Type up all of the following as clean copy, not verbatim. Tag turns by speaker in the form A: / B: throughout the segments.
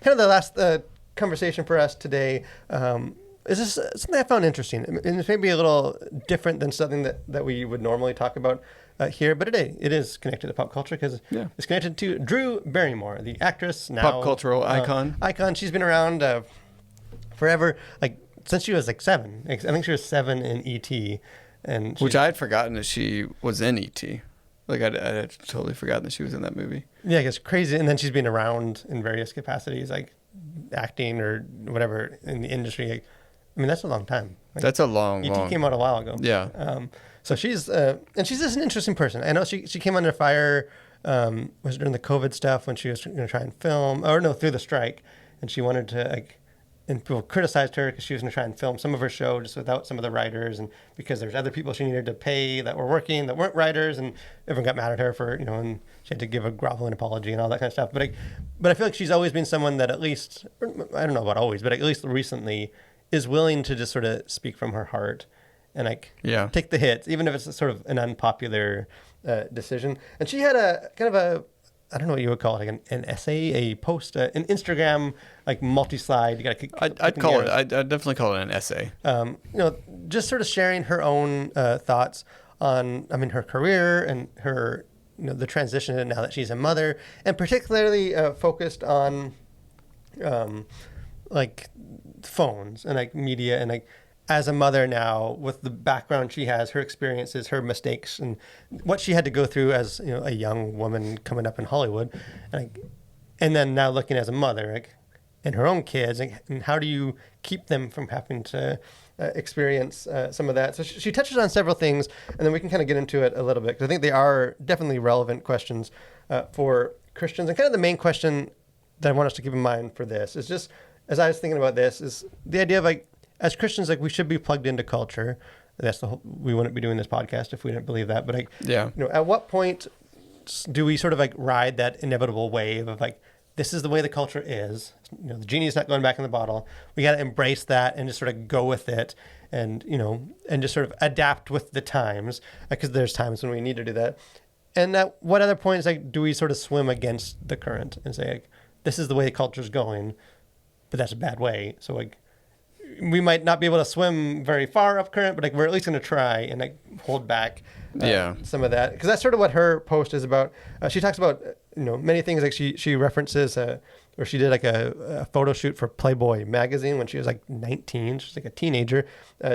A: kind of the last conversation for us today. Is this something I found interesting? And it's maybe a little different than something that we would normally talk about here, but it is connected to pop culture because it's connected to Drew Barrymore, the actress, now
B: pop cultural icon.
A: She's been around forever, like since she was like 7. I think she was 7 in E.T.
B: Which I had forgotten that she was in E.T. Like I had totally forgotten that she was in that movie.
A: Yeah, it's crazy. And then she's been around in various capacities, like acting or whatever in the industry. Like, I mean, that's a long time. Like,
B: that's a long.
A: E.T. came out a while ago.
B: Yeah.
A: So she's just an interesting person. I know she came under fire was during the COVID stuff when she was going to try and film, through the strike, and she wanted to and people criticized her because she was going to try and film some of her show just without some of the writers, and because there's other people she needed to pay that were working that weren't writers, and everyone got mad at her for and she had to give a groveling apology and all that kind of stuff. But I feel like she's always been someone that at least, I don't know about always, but at least recently is willing to just sort of speak from her heart and take the hits, even if it's sort of an unpopular decision. And she had a kind of I don't know what you would call it, like an essay, a post, an Instagram, like multi-slide. You got to.
B: I'd definitely call it an essay.
A: Just sort of sharing her own thoughts on, her career and her, the transition now that she's a mother, and particularly focused on, like phones and like media and like. As a mother now, with the background she has, her experiences, her mistakes, and what she had to go through as a young woman coming up in Hollywood, and then now looking as a mother, and her own kids, and how do you keep them from having to experience some of that? So she touches on several things, and then we can kind of get into it a little bit because I think they are definitely relevant questions for Christians. And kind of the main question that I want us to keep in mind for this is just, as I was thinking about this, is the idea of as Christians, we should be plugged into culture. That's we wouldn't be doing this podcast if we didn't believe that. But at what point do we sort of ride that inevitable wave of this is the way the culture is? The genie's not going back in the bottle. We got to embrace that and just sort of go with it, and and just sort of adapt with the times, because there's times when we need to do that. And at what other points do we sort of swim against the current and say this is the way the culture's going, but that's a bad way. So we might not be able to swim very far up current, but we're at least going to try and hold back some of that, because that's sort of what her post is about. She talks about many things. She references where she did a photo shoot for Playboy magazine when she was 19. She's a teenager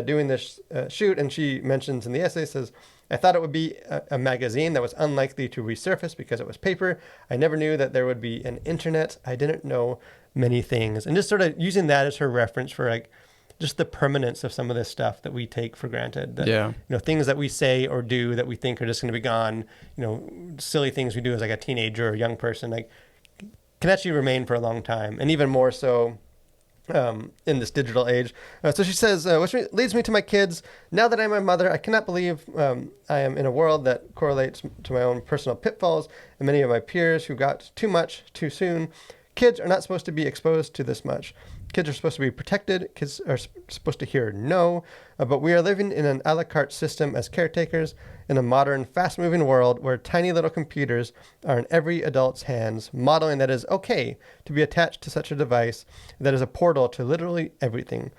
A: doing this shoot, and she mentions in the essay, says, "I thought it would be a magazine that was unlikely to resurface because it was paper. I never knew that there would be an internet. I didn't know many things." And just sort of using that as her reference for just the permanence of some of this stuff that we take for granted. Things that we say or do that we think are just going to be gone, silly things we do as a teenager or a young person, can actually remain for a long time. And even more so in this digital age. So she says, which leads me to my kids. Now that I'm a mother, I cannot believe I am in a world that correlates to my own personal pitfalls and many of my peers who got too much too soon. Kids are not supposed to be exposed to this much. Kids are supposed to be protected. Kids are supposed to hear no. But we are living in an a la carte system as caretakers in a modern, fast-moving world where tiny little computers are in every adult's hands, modeling that it is okay to be attached to such a device that is a portal to literally everything.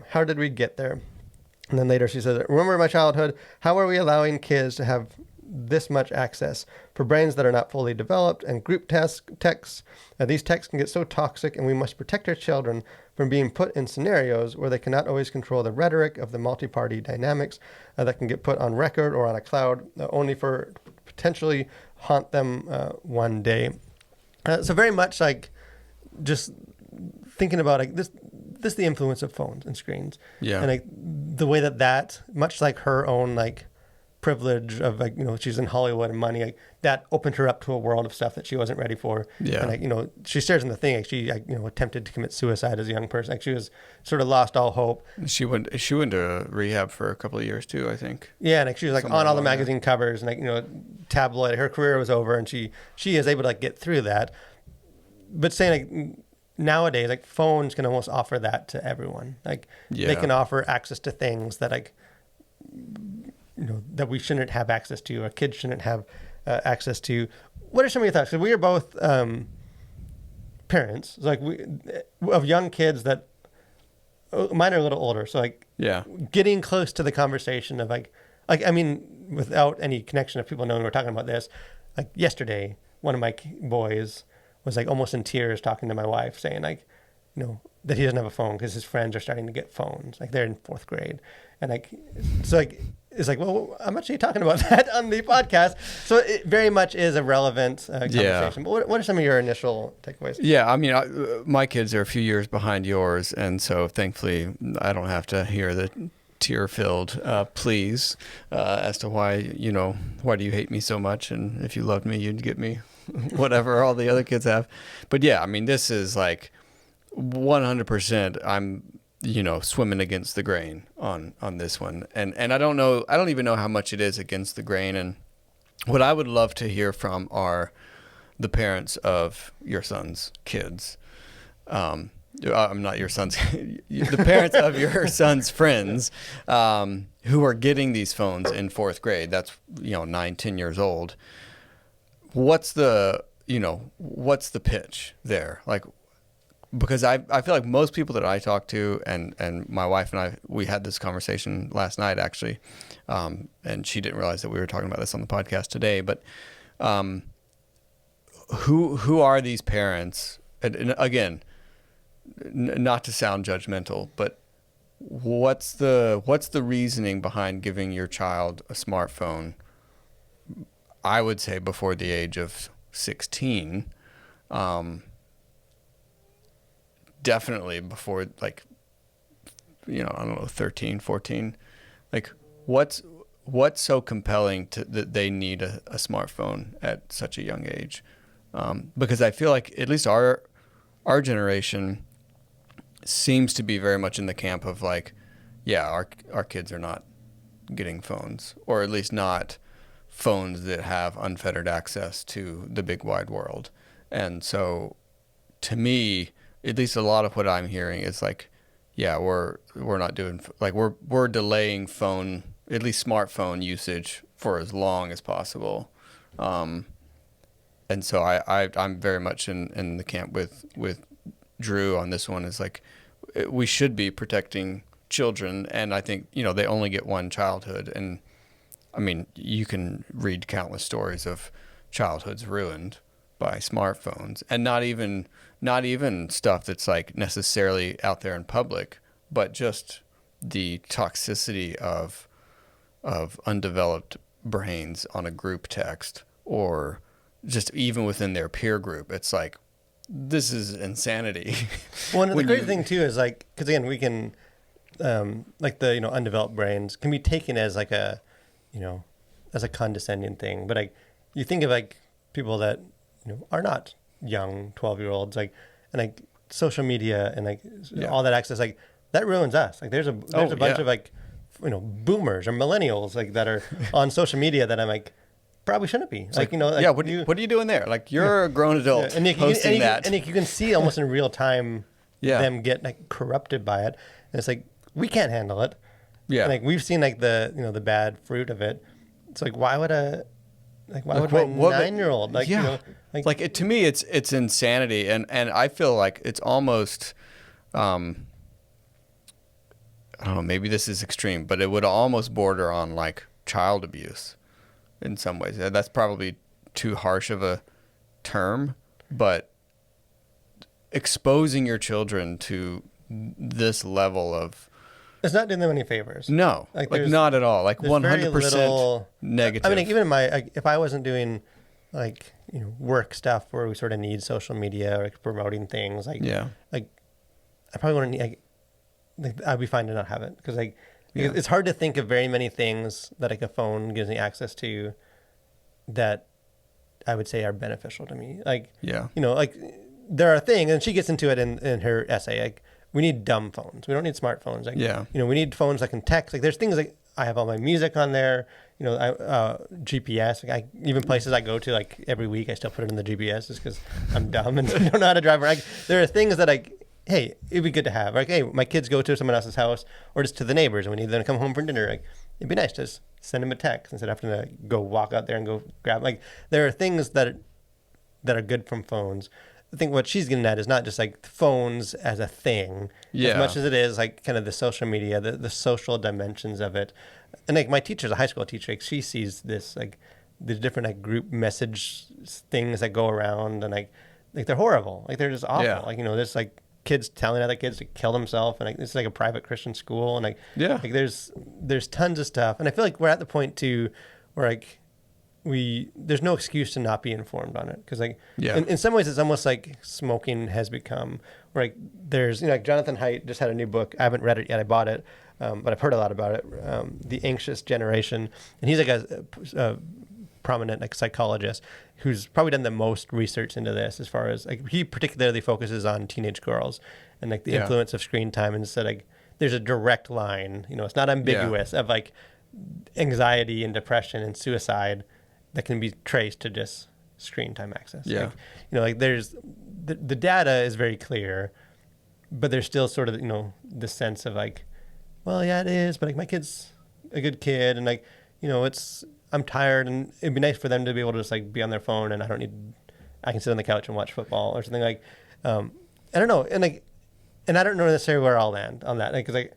A: How did we get there? And then later she says, remember my childhood. How are we allowing kids to have this much access for brains that are not fully developed and group texts? These texts can get so toxic, and we must protect our children from being put in scenarios where they cannot always control the rhetoric of the multi-party dynamics that can get put on record or on a cloud, only for potentially haunt them one day. So very much just thinking about this the influence of phones and screens, and the way that much like her own privilege of she's in Hollywood and money, that opened her up to a world of stuff that she wasn't ready for. And she shares in the thing, she attempted to commit suicide as a young person. She was sort of lost all hope.
B: She went to rehab for a couple of years too, I think.
A: Yeah, and she was on all the magazine covers and tabloid. Her career was over, and she is able to get through that. But saying nowadays phones can almost offer that to everyone. They can offer access to things that that we shouldn't have access to, or kids shouldn't have access to. What are some of your thoughts? Because we are both parents, like of young kids that mine are a little older, so like
B: Yeah.
A: getting close to the conversation of like I mean, without any connection of people knowing we're talking about this, like yesterday, one of my boys was like almost in tears talking to my wife, saying like, you know, that he doesn't have a phone because his friends are starting to get phones, like they're in 4th grade, and like, so like. It's like, well, I'm actually talking about that on the podcast. So it very much is a relevant conversation. But what are some of your initial takeaways?
B: Yeah, I mean, my kids are a few years behind yours, and so thankfully I don't have to hear the tear-filled pleas as to why do you hate me so much, and if you loved me, you'd get me whatever all the other kids have. But yeah, I mean, this is like 100%. I'm swimming against the grain on this one, and I don't even know how much it is against the grain. And what I would love to hear from are the parents of your son's kids. I'm not your son's, the parents of your son's friends, who are getting these phones in 4th grade. That's 9, 10 years old. What's the pitch there? Like, because I feel like most people that I talk to, and my wife and I, we had this conversation last night actually, and she didn't realize that we were talking about this on the podcast today. But who are these parents? And again, not to sound judgmental, but what's the reasoning behind giving your child a smartphone? I would say before the age of 16. Definitely before, like, I don't know, 13, 14. Like, what's so compelling that they need a smartphone at such a young age? Because I feel like at least our generation seems to be very much in the camp of like, yeah, our kids are not getting phones, or at least not phones that have unfettered access to the big wide world. And so to me, at least a lot of what I'm hearing is like, yeah, we're not doing, like, we're delaying phone, at least smartphone usage for as long as possible. And so I'm very much in the camp with Drew on this one. Is like, we should be protecting children, and I think they only get one childhood. And I mean, you can read countless stories of childhoods ruined by smartphones, and not even stuff that's like necessarily out there in public, but just the toxicity of undeveloped brains on a group text, or just even within their peer group. It's like, this is insanity.
A: Well, and the great thing too is like, because again, we can like the undeveloped brains can be taken as like a as a condescending thing, but like you think of like people that are not young 12-year-olds, like, and like social media and like all that access, like that ruins us. Like there's a bunch of like boomers or millennials like that are on social media that I'm like, probably shouldn't be. Like, like,
B: yeah, what are you doing there? Like, you're a grown adult
A: and
B: posting that.
A: And you can see almost in real time them get like corrupted by it. And it's like, we can't handle it. Yeah. And like we've seen like the the bad fruit of it. It's like, why would my 9-year-old
B: to me it's insanity, and I feel like it's almost I don't know, maybe this is extreme, but it would almost border on like child abuse in some ways. That's probably too harsh of a term, but exposing your children to this level of,
A: it's not doing them any favors.
B: No, like not at all. Like 100% negative.
A: I mean, like, even if I wasn't doing like work stuff where we sort of need social media or like promoting things, like like I probably wouldn't need. Like, I'd be fine to not have it, because it's hard to think of very many things that like a phone gives me access to that I would say are beneficial to me. Like like there are things, and she gets into it in her essay, like, we need dumb phones. We don't need smartphones. Like, we need phones that can text. Like, there's things like I have all my music on there. GPS. Like, even places I go to like every week, I still put it in the GPS just because I'm dumb and don't know how to drive. Like, there are things that hey, it'd be good to have. Like, hey, my kids go to someone else's house or just to the neighbors, and we need them to come home for dinner. Like, it'd be nice to just send them a text instead of having to go walk out there and go grab. Like, there are things that are good from phones. I think what she's getting at is not just like phones as a thing,
B: Yeah.
A: as much as it is like kind of the social media, the social dimensions of it. And like my teacher's a high school teacher, like she sees this like the different like group message things that go around, and like they're horrible, like they're just awful.
B: Yeah.
A: Like, you know, there's like kids telling other kids to kill themselves, and like it's like a private Christian school, and like
B: Yeah.
A: like there's tons of stuff, and I feel like we're at the point too where like there's no excuse to not be informed on it, because like
B: Yeah.
A: in some ways it's almost like smoking has become where like there's, you know, like Jonathan Haidt just had a new book. I haven't read it yet. I bought it, but I've heard a lot about it. The Anxious Generation, and he's like a prominent like psychologist who's probably done the most research into this, as far as like he particularly focuses on teenage girls and like the
B: Yeah.
A: influence of screen time, and said like there's a direct line, you know, it's not ambiguous, of like anxiety and depression and suicide that can be traced to just screen time access.
B: Yeah.
A: Like, you know, like there's the data is very clear, but there's still sort of, you know, the sense of like, well, yeah, it is, but like my kid's a good kid, and like, you know, I'm tired, and it'd be nice for them to be able to just like be on their phone, and I can sit on the couch and watch football or something like, I don't know. And like, and I don't know necessarily where I'll land on that. Like, 'cause like,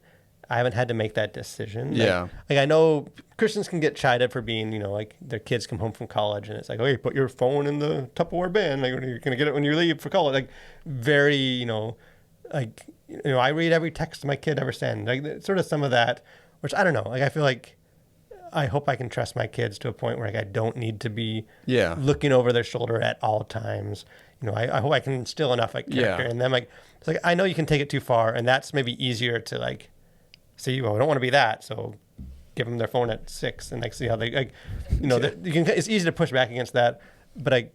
A: I haven't had to make that decision.
B: Yeah.
A: Like I know Christians can get chided for being, you know, like their kids come home from college and it's like, oh, you put your phone in the Tupperware bin. Like, you're going to get it when you leave for college. Like very, you know, like, you know, I read every text my kid ever sends. Like sort of some of that, which I don't know. Like I feel like I hope I can trust my kids to a point where like I don't need to be
B: Yeah.
A: looking over their shoulder at all times. You know, I hope I can instill enough like character.
B: Yeah.
A: And then like, it's like, I know you can take it too far, and that's maybe easier to like, see, well, we don't want to be that, so give them their phone at 6 and like see how they like, you know, you can. It's easy to push back against that, but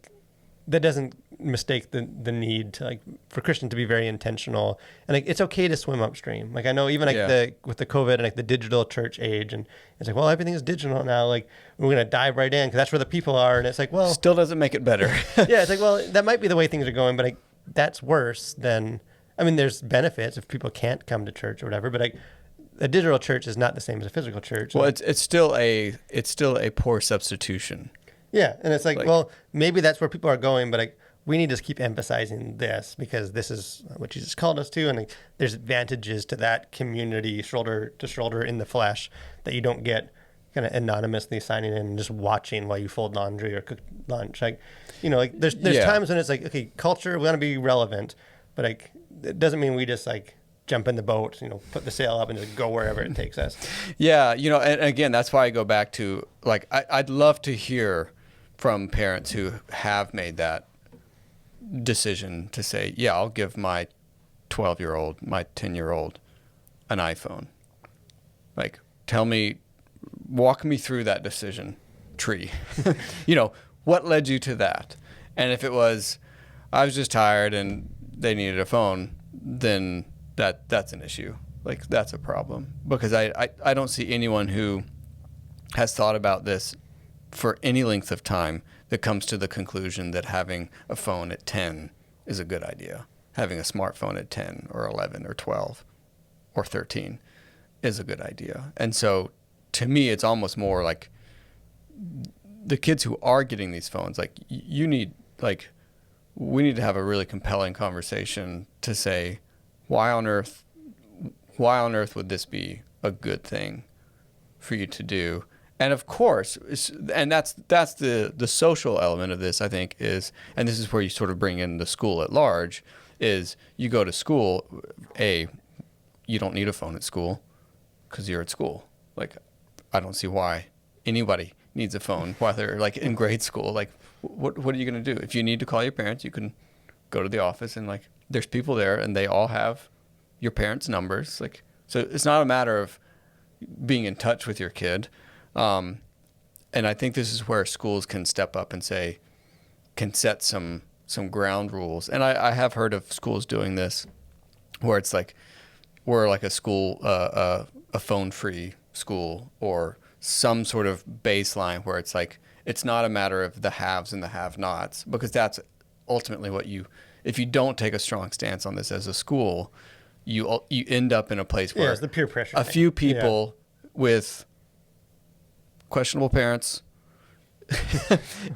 A: that doesn't mistake the need to like for Christians to be very intentional, and like it's okay to swim upstream. Like I know even like with the COVID and like the digital church age, and it's like, well, everything is digital now. Like we're gonna dive right in because that's where the people are, and it's like, well,
B: Still doesn't make it better.
A: yeah, it's like, well, that might be the way things are going, but like that's worse than. I mean, there's benefits if people can't come to church or whatever, but like a digital church is not the same as a physical church.
B: Well, it's still a poor substitution.
A: Yeah, and it's like,
B: Like-
A: well, maybe that's where people are going, but like we need to keep emphasizing this because this is what Jesus called us to, and like, there's advantages to that community, shoulder to shoulder in the flesh, that you don't get kind of anonymously signing in and just watching while you fold laundry or cook lunch. Like, you know, like there's
B: Yeah.
A: times when it's like, okay, culture, we want to be relevant, but like it doesn't mean we just like jump in the boat, you know, put the sail up and just go wherever it takes us.
B: Yeah, you know, and again, that's why I go back to like I'd love to hear from parents who have made that decision to say, yeah, I'll give my 12-year-old, my 10-year-old an iPhone. Like, walk me through that decision tree. You know, what led you to that? And if it was, I was just tired and they needed a phone, then that's an issue. Like, that's a problem, because I don't see anyone who has thought about this for any length of time that comes to the conclusion that having a phone at 10 is a good idea. Having a smartphone at 10 or 11 or 12 or 13 is a good idea. And so to me, it's almost more like the kids who are getting these phones, like we need to have a really compelling conversation to say, why on earth would this be a good thing for you to do? And of course, and that's the social element of this, I think, is, and this is where you sort of bring in the school at large, is you go to school, you don't need a phone at school because you're at school. Like, I don't see why anybody needs a phone while they're like in grade school. Like, what are you going to do? If you need to call your parents, you can go to the office and like, there's people there and they all have your parents' numbers. Like, so it's not a matter of being in touch with your kid. And I think this is where schools can step up and can set some ground rules. And I have heard of schools doing this, where it's like, we're like a school, a phone-free school, or some sort of baseline where it's like, it's not a matter of the haves and the have-nots, because that's ultimately what if you don't take a strong stance on this as a school, you end up in a place where
A: it's the peer pressure
B: a
A: thing.
B: few people with questionable parents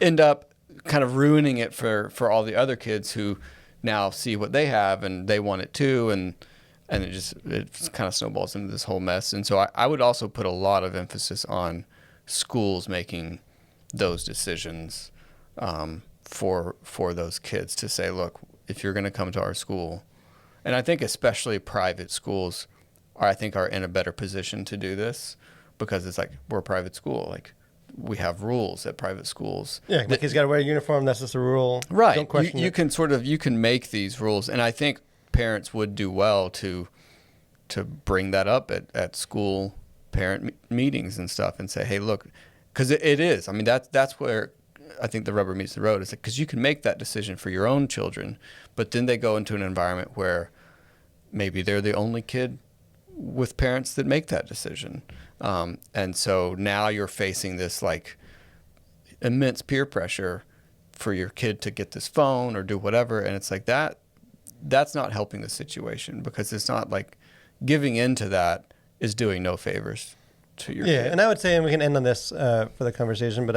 B: end up kind of ruining it for all the other kids who now see what they have and they want it too, and it kind of snowballs into this whole mess. And so I would also put a lot of emphasis on schools making those decisions for those kids, to say, look, if you're going to come to our school, and I think especially private schools are in a better position to do this, because it's like, we're a private school, like we have rules at private schools.
A: Yeah, like he's got to wear a uniform. That's just a rule.
B: Right.
A: Don't question
B: You can make these rules, and I think parents would do well to bring that up at school parent meetings and stuff, and say, hey, look, because it is. I mean, that's where I think the rubber meets the road, is because you can make that decision for your own children, but then they go into an environment where maybe they're the only kid with parents that make that decision. And so now you're facing this like immense peer pressure for your kid to get this phone or do whatever. And it's like that's not helping the situation, because it's not like giving into that is doing no favors to your kid.
A: And I would say, and we can end on this for the conversation, but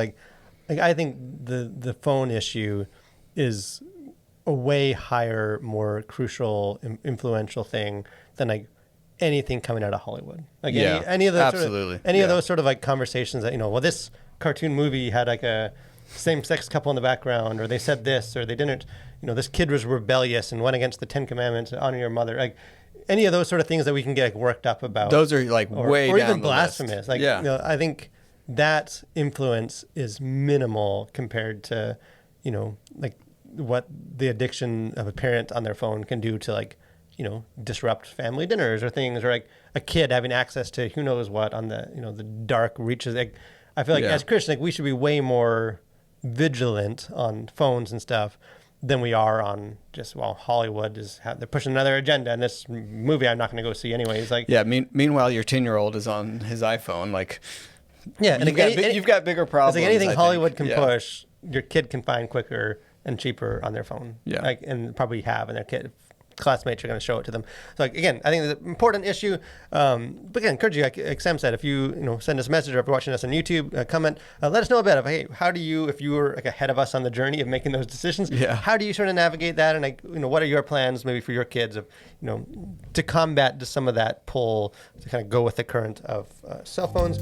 A: I think the phone issue is a way higher, more crucial, influential thing than like anything coming out of Hollywood. Like any of those
B: absolutely.
A: Of those sort of like conversations that, well, this cartoon movie had like a same-sex couple in the background, or they said this, or they didn't, this kid was rebellious and went against the 10 Commandments, honor your mother. Like any of those sort of things that we can get like worked up about.
B: Those are like way
A: or
B: down
A: even
B: the
A: blasphemous.
B: list.
A: Like, I think that influence is minimal compared to, like what the addiction of a parent on their phone can do to like, disrupt family dinners or things, or like a kid having access to who knows what on the, the dark reaches. Like, I feel like as Christians, like we should be way more vigilant on phones and stuff than we are on just, Hollywood they're pushing another agenda, and this movie I'm not going to go see anyways. Like,
B: meanwhile, your 10-year-old is on his iPhone. Like,
A: and
B: you've got bigger problems.
A: It's like anything Hollywood can push, your kid can find quicker and cheaper on their phone. Yeah. Like, and probably have, and their classmates are going to show it to them. So like, again, I think it's an important issue. But again, encourage you, like Sam said, if you send us a message, or if you're watching us on YouTube, comment, let us know about it. Hey, how do you, if you were like ahead of us on the journey of making those decisions, how do you sort of navigate that? And like, what are your plans maybe for your kids of, to combat just some of that pull to kind of go with the current of cell phones?